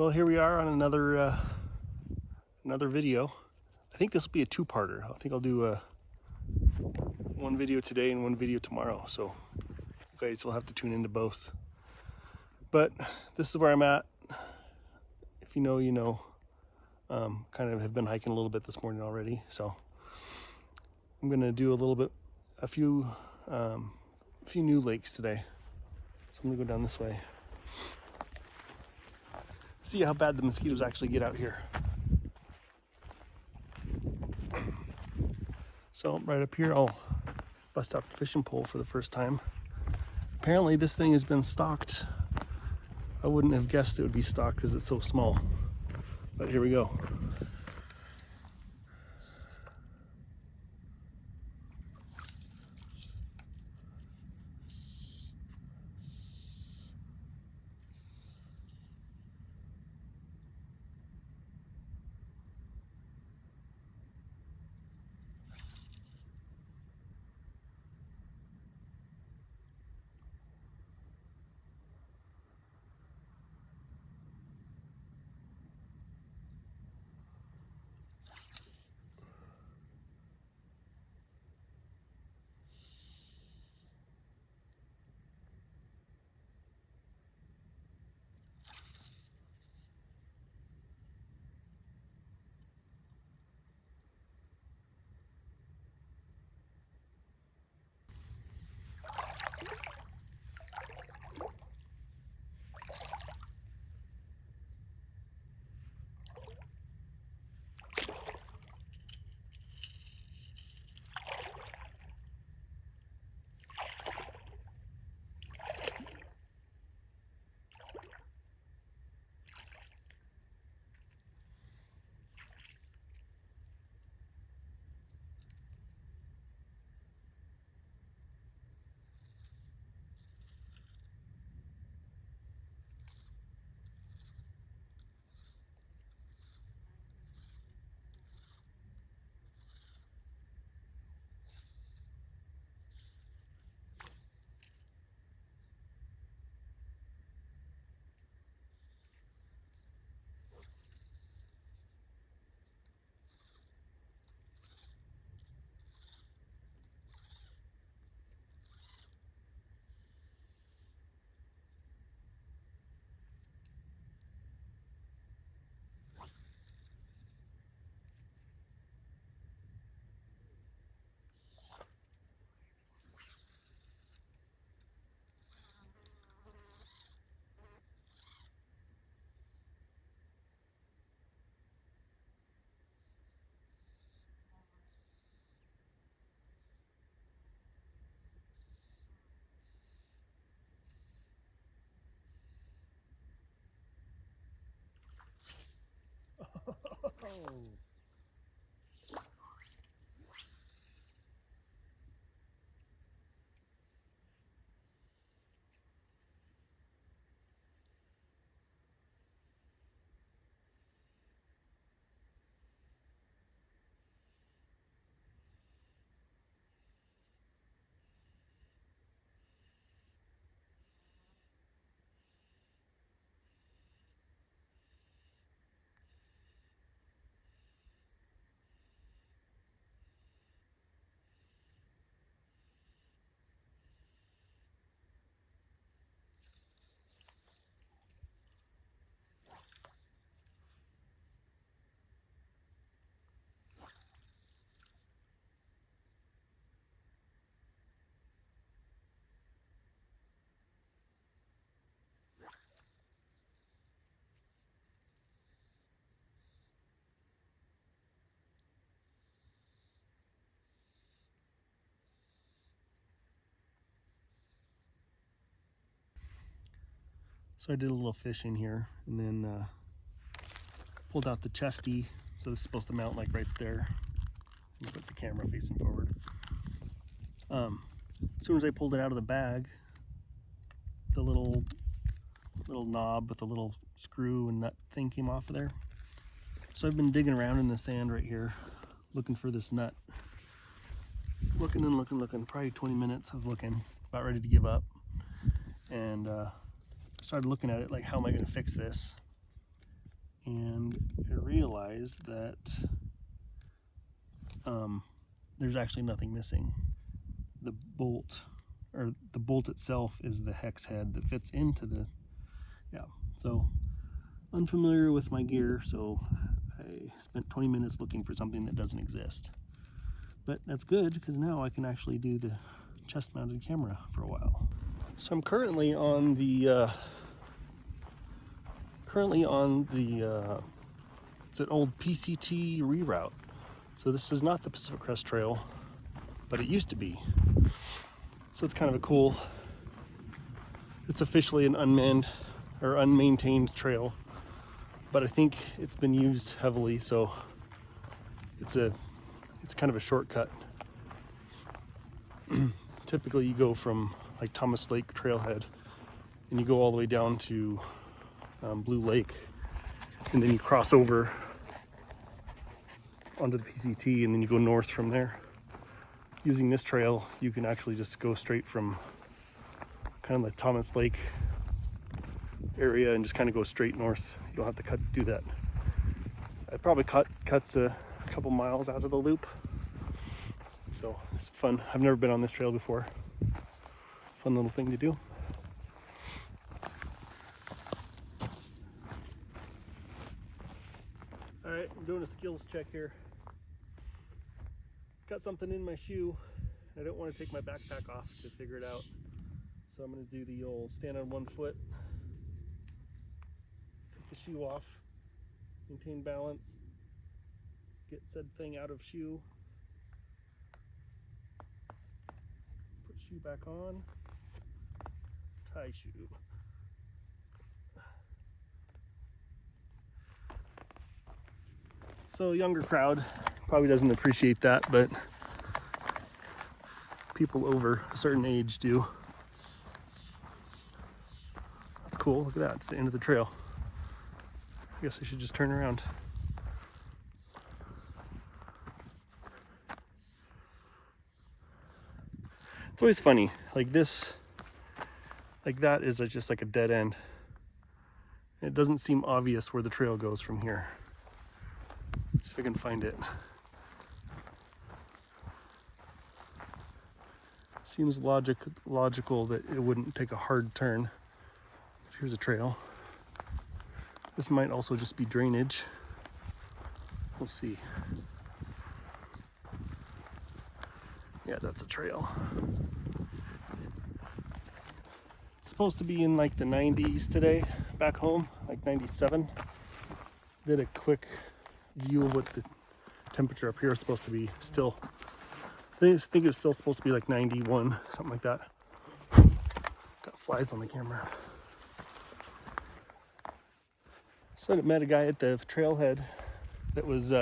Well, here we are on another video. I think this will be a two-parter. I think I'll do one video today and one video tomorrow, so you guys will have to tune into both. But this is where I'm at. If you know, you know. Kind of have been hiking a little bit this morning already, so I'm gonna do a few new lakes today. So I'm gonna go down this way. See how bad the mosquitoes actually get out here. So right up here, I'll bust out the fishing pole for the first time. Apparently this thing has been stocked. I wouldn't have guessed it would be stocked because it's so small. But here we go. So I did a little fishing here and then pulled out the chesty. So this is supposed to mount like right there. Put the camera facing forward. As soon as I pulled it out of the bag, the little knob with the little screw and nut thing came off of there. So I've been digging around in the sand right here, looking for this nut. Looking and looking, probably 20 minutes of looking, about ready to give up. And started looking at it like, how am I gonna fix this? and I realized that there's actually nothing missing. The bolt itself is the hex head that fits into the, so unfamiliar with my gear, so I spent 20 minutes looking for something that doesn't exist. But that's good, because now I can actually do the chest mounted camera for a while. So I'm currently on the it's an old PCT reroute. So this is not the Pacific Crest Trail, but it used to be. So it's kind of a cool, it's officially an unmanned or unmaintained trail, but I think it's been used heavily, so it's kind of a shortcut. Typically you go from like Thomas Lake Trailhead and you go all the way down to Blue Lake, and then you cross over onto the PCT, and then you go north from there. Using this trail, you can actually just go straight from kind of the Thomas Lake area and just kind of go straight north. You don't have to do that. It probably cuts a couple miles out of the loop. So it's fun. I've never been on this trail before. Fun little thing to do. All right, I'm doing a skills check here. Got something in my shoe. I don't want to take my backpack off to figure it out. So I'm going to do the old stand on one foot, take the shoe off, maintain balance, get said thing out of shoe, put shoe back on, tie shoe. So younger crowd probably doesn't appreciate that, but people over a certain age do. That's cool, look at that, it's the end of the trail. I guess I should just turn around. It's always funny, like this, like that is just like a dead end. It doesn't seem obvious where the trail goes from here. See if I can find it. Seems logical that it wouldn't take a hard turn. Here's a trail. This might also just be drainage. We'll see. Yeah, that's a trail. It's supposed to be in like the 90s today, back home, like 97. Did a quick view of what the temperature up here is supposed to be still. I think it's still supposed to be like 91, something like that. Got flies on the camera. So I met a guy at the trailhead that was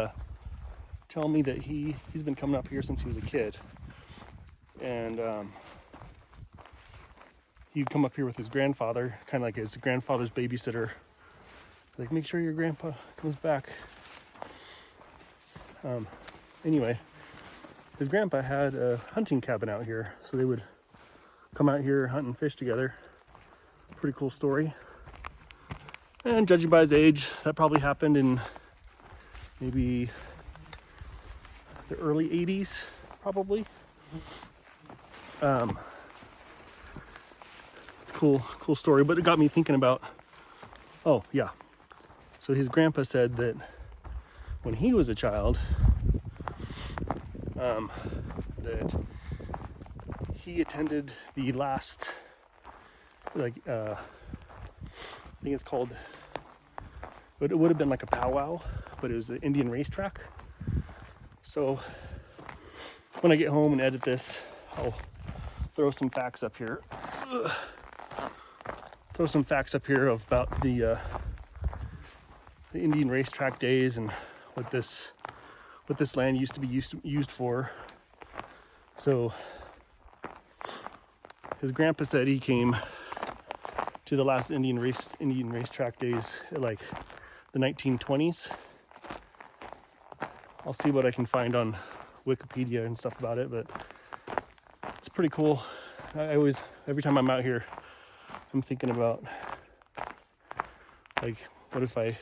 telling me that he's been coming up here since he was a kid. And he'd come up here with his grandfather, kind of like his grandfather's babysitter. Like, make sure your grandpa comes back. Anyway, his grandpa had a hunting cabin out here, so they would come out here, hunt and fish together. Pretty cool story. And judging by his age, that probably happened in maybe the early 80s, probably. It's cool story, but it got me thinking about, oh yeah. So his grandpa said that when he was a child, that he attended the last, I think it's called, but it would have been like a powwow, but it was the Indian racetrack. So when I get home and edit this, I'll throw some facts up here. Throw some facts up here about the Indian racetrack days and what this land used to be used for. So his grandpa said he came to the last Indian racetrack days at like the 1920s. I'll see what I can find on Wikipedia and stuff about it, but it's pretty cool. I always, every time I'm out here, I'm thinking about, like, what if I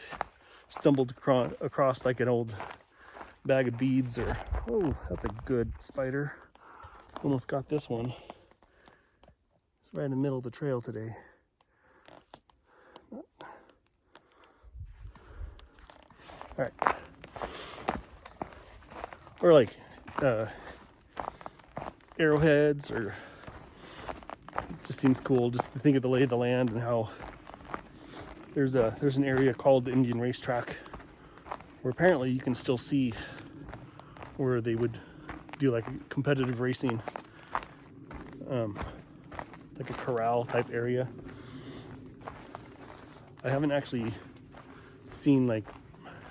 stumbled across like an old bag of beads, or, oh, that's a good spider. Almost got this one. It's right in the middle of the trail today. All right. Or like arrowheads, or it just seems cool just to think of the lay of the land and how there's an area called the Indian Racetrack where apparently you can still see where they would do like competitive racing, like a corral type area. I haven't actually seen like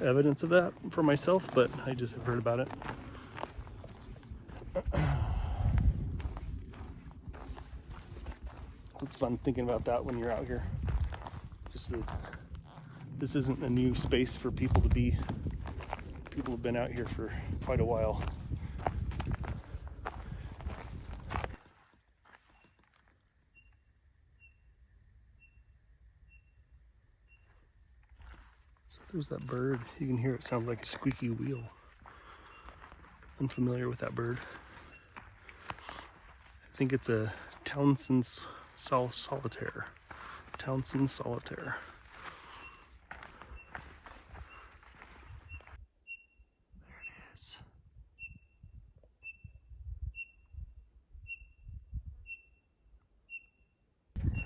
evidence of that for myself, but I just have heard about it. It's fun thinking about that when you're out here. Just that this isn't a new space for people to be. People have been out here for quite a while. So there's that bird. You can hear it sound like a squeaky wheel. Unfamiliar with that bird. I think it's a Townsend's solitaire. Townsend solitaire. There it is.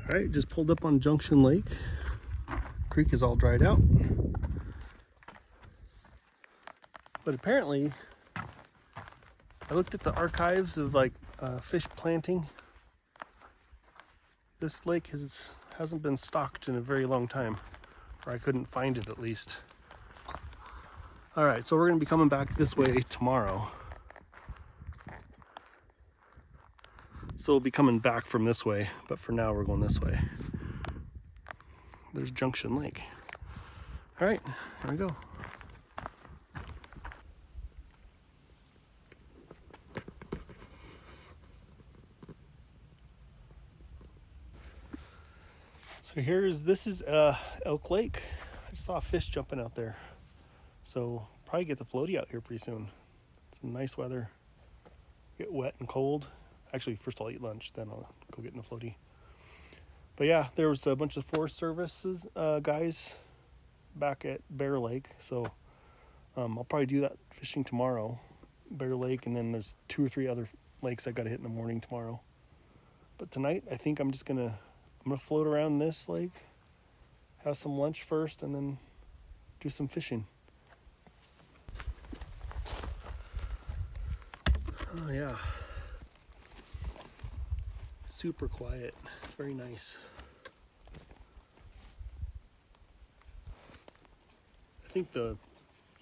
All right, just pulled up on Junction Lake. Creek is all dried out. But apparently, I looked at the archives of like fish planting. This lake hasn't been stocked in a very long time, or I couldn't find it at least. All right, so we're gonna be coming back this way tomorrow. So we'll be coming back from this way, but for now we're going this way. There's Junction Lake. All right, here we go. So this is Elk Lake. I just saw a fish jumping out there. So probably get the floaty out here pretty soon. It's nice weather. Get wet and cold. Actually, first I'll eat lunch, then I'll go get in the floaty. But yeah, there was a bunch of Forest Services guys back at Bear Lake. So I'll probably do that fishing tomorrow. Bear Lake, and then there's 2 or 3 other lakes I gotta hit in the morning tomorrow. But tonight, I think I'm gonna float around this lake, have some lunch first, and then do some fishing. Oh yeah. Super quiet. It's very nice. I think the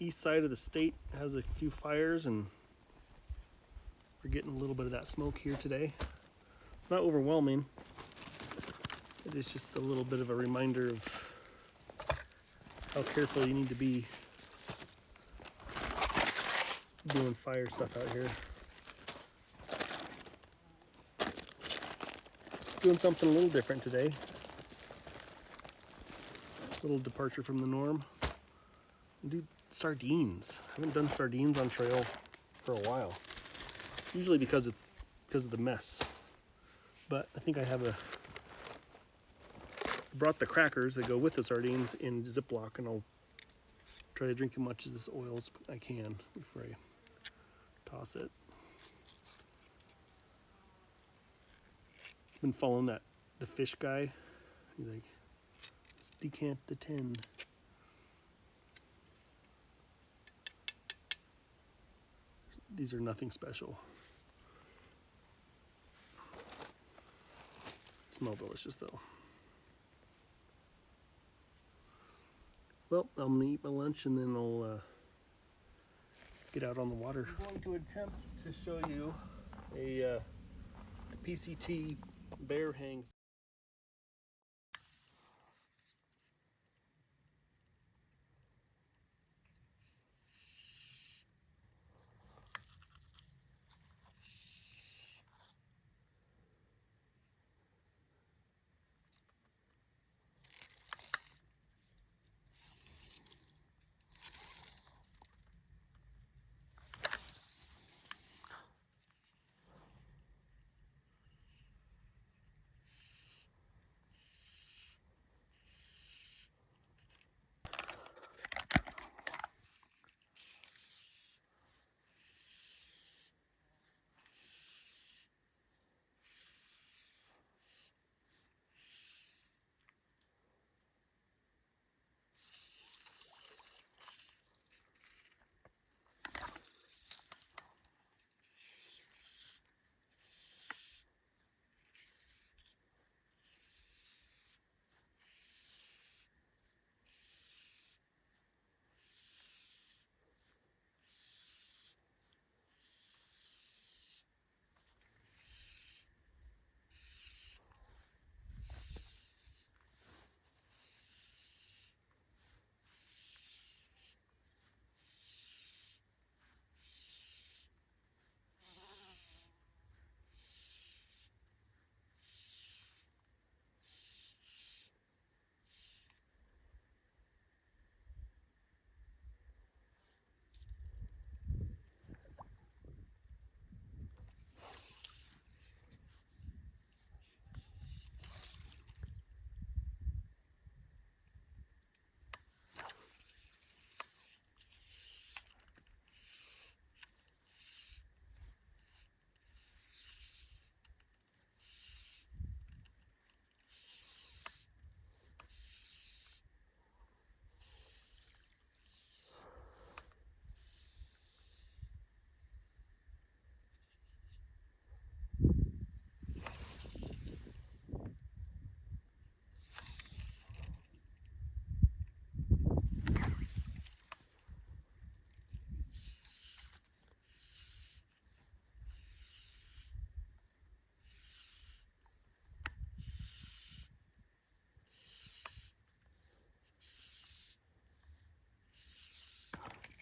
east side of the state has a few fires, and we're getting a little bit of that smoke here today. It's not overwhelming. It is just a little bit of a reminder of how careful you need to be doing fire stuff out here. Doing something a little different today. A little departure from the norm. Do sardines. I haven't done sardines on trail for a while. Usually because of the mess. But I think I brought the crackers that go with the sardines in Ziploc, and I'll try to drink as much of this oil as I can before I toss it. Been following the fish guy. He's like, let's decant the tin. These are nothing special. Smell delicious though. Well, I'm gonna eat my lunch and then I'll get out on the water. I'm going to attempt to show you a PCT bear hang.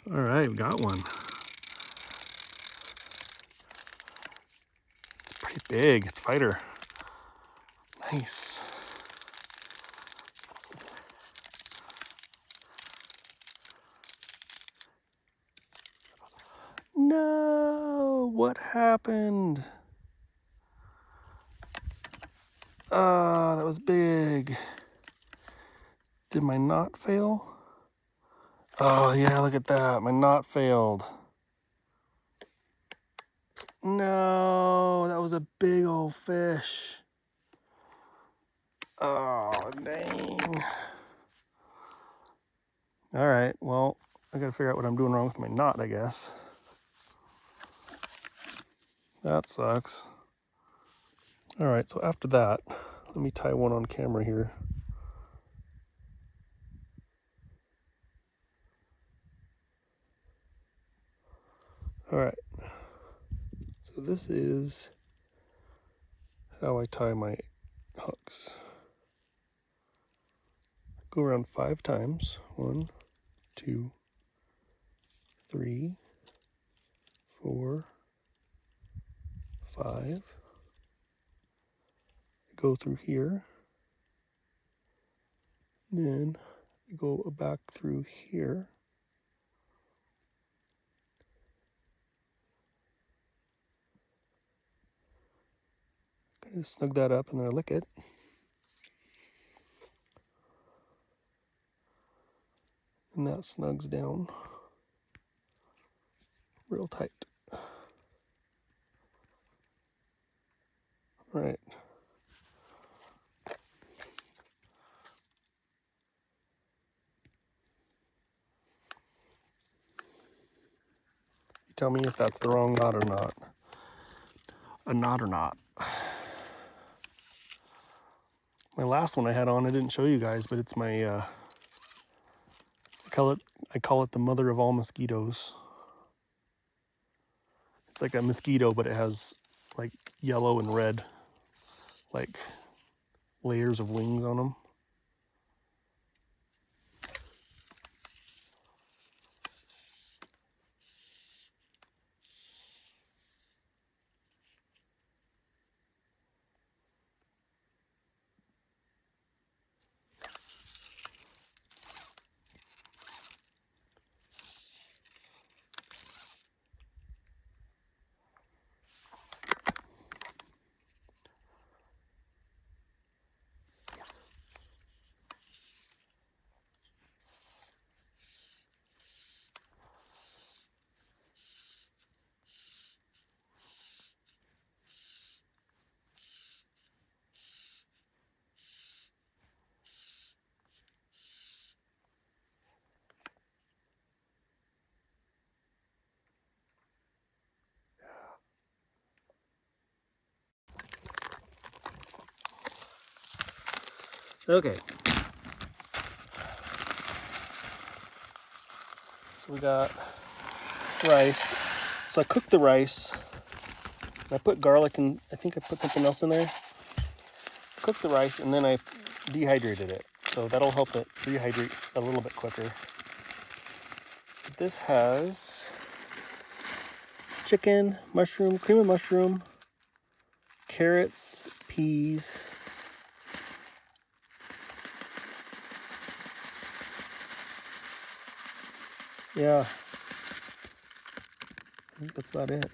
All right, we got one. It's pretty big. It's fighter. Nice. No, what happened? Ah, that was big. Did my knot fail? Oh yeah, look at that. My knot failed. No, that was a big old fish. Oh, dang. All right, well, I gotta figure out what I'm doing wrong with my knot, I guess. That sucks. All right, so after that, let me tie one on camera here. All right, so this is how I tie my hooks. Go around 5 times. 1, 2, 3, 4, 5. Go through here. Then go back through here. Kind of snug that up and then I lick it. And that snugs down real tight. All right. Tell me if that's the wrong knot or not. A knot or not. My last one I had on, I didn't show you guys, but it's my, I call it the mother of all mosquitoes. It's like a mosquito, but it has like yellow and red, like layers of wings on them. Okay. So we got rice. So I cooked the rice. I put garlic and I think I put something else in there. Cooked the rice and then I dehydrated it. So that'll help it rehydrate a little bit quicker. This has chicken, mushroom, cream of mushroom, carrots, peas, yeah, I think that's about it.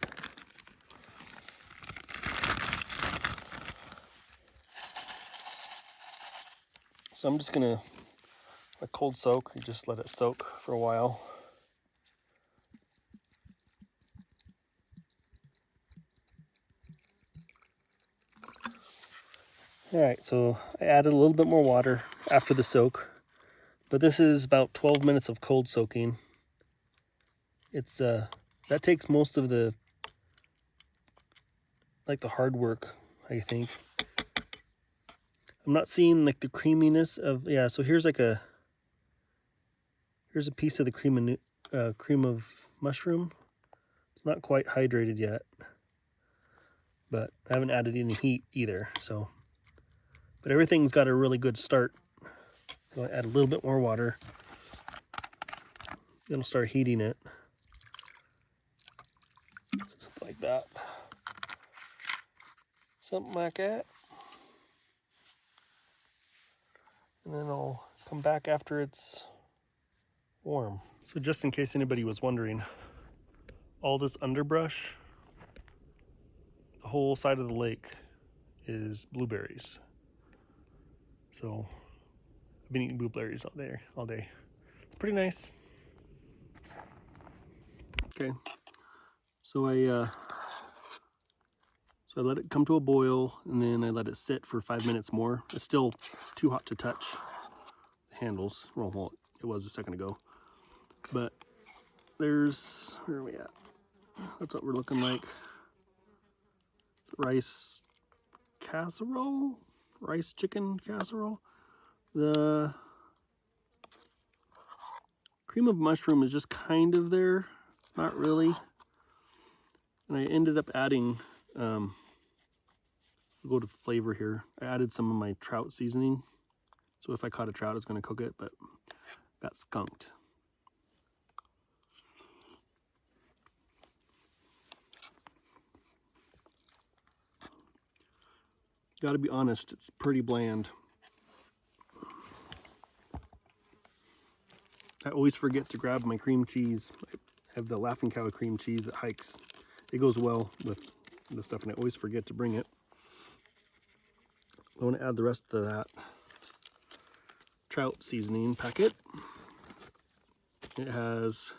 So I'm just gonna, a cold soak, you just let it soak for a while. All right, so I added a little bit more water after the soak, but this is about 12 minutes of cold soaking. It's that takes most of the, like the hard work, I think. I'm not seeing like the creaminess of, yeah, so here's a piece of the cream of mushroom. It's not quite hydrated yet, but I haven't added any heat either, so. But everything's got a really good start. So I add a little bit more water. Then I'll start heating it. Something like that. Something like that. And then I'll come back after it's warm. So just in case anybody was wondering, all this underbrush, the whole side of the lake is blueberries. So I've been eating blueberries all day. It's pretty nice. Okay, so I let it come to a boil, and then I let it sit for 5 minutes more. It's still too hot to touch the handles. Well, it was a second ago. But there's, where are we at? That's what we're looking like. Rice casserole? Rice chicken casserole? The cream of mushroom is just kind of there, not really. And I ended up adding, we'll go to flavor here. I added some of my trout seasoning. So if I caught a trout, I was going to cook it, but got skunked. Gotta be honest, it's pretty bland. I always forget to grab my cream cheese. I have the Laughing Cow cream cheese that hikes. It goes well with the stuff, and I always forget to bring it. I want to add the rest of that trout seasoning packet. It has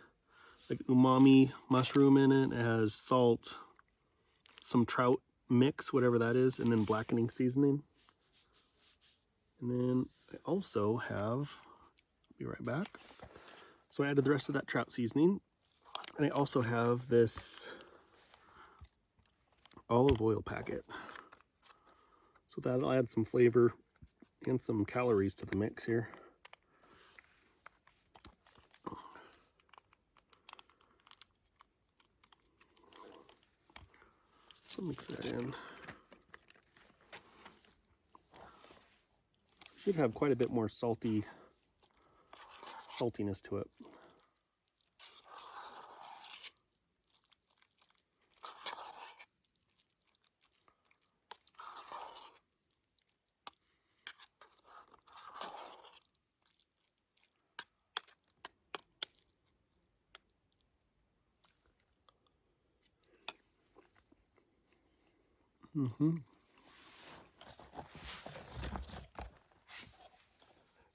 like umami mushroom in it. It has salt, some trout mix, whatever that is, and then blackening seasoning. And then I also have, be right back. So I added the rest of that trout seasoning. And I also have this olive oil packet. So that'll add some flavor and some calories to the mix here. So mix that in. Should have quite a bit more saltiness to it.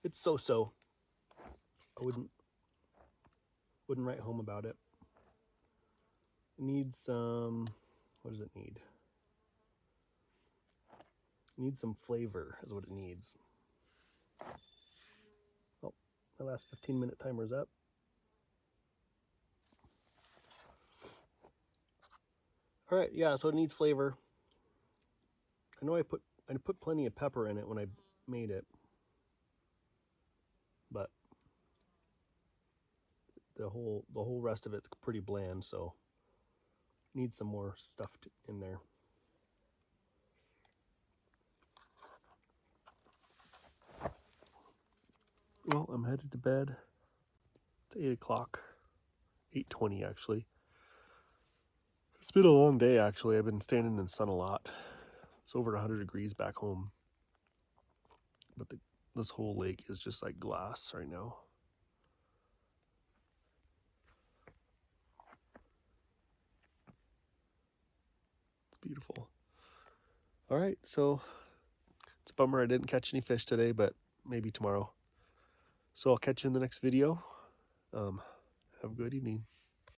It's so-so. I wouldn't write home about it. It needs some, what does it need? It needs some flavor is what it needs. Oh, my last 15-minute timer's up. All right, yeah, so it needs flavor. I know I put plenty of pepper in it when I made it, but the whole rest of it's pretty bland, so need some more stuff in there. Well, I'm headed to bed. It's 8 o'clock, 8:20 actually. It's been a long day actually. I've been standing in the sun a lot. It's over 100 degrees back home, but this whole lake is just like glass right now. It's beautiful. All right, so it's a bummer I didn't catch any fish today, but maybe tomorrow. So I'll catch you in the next video. Have a good evening.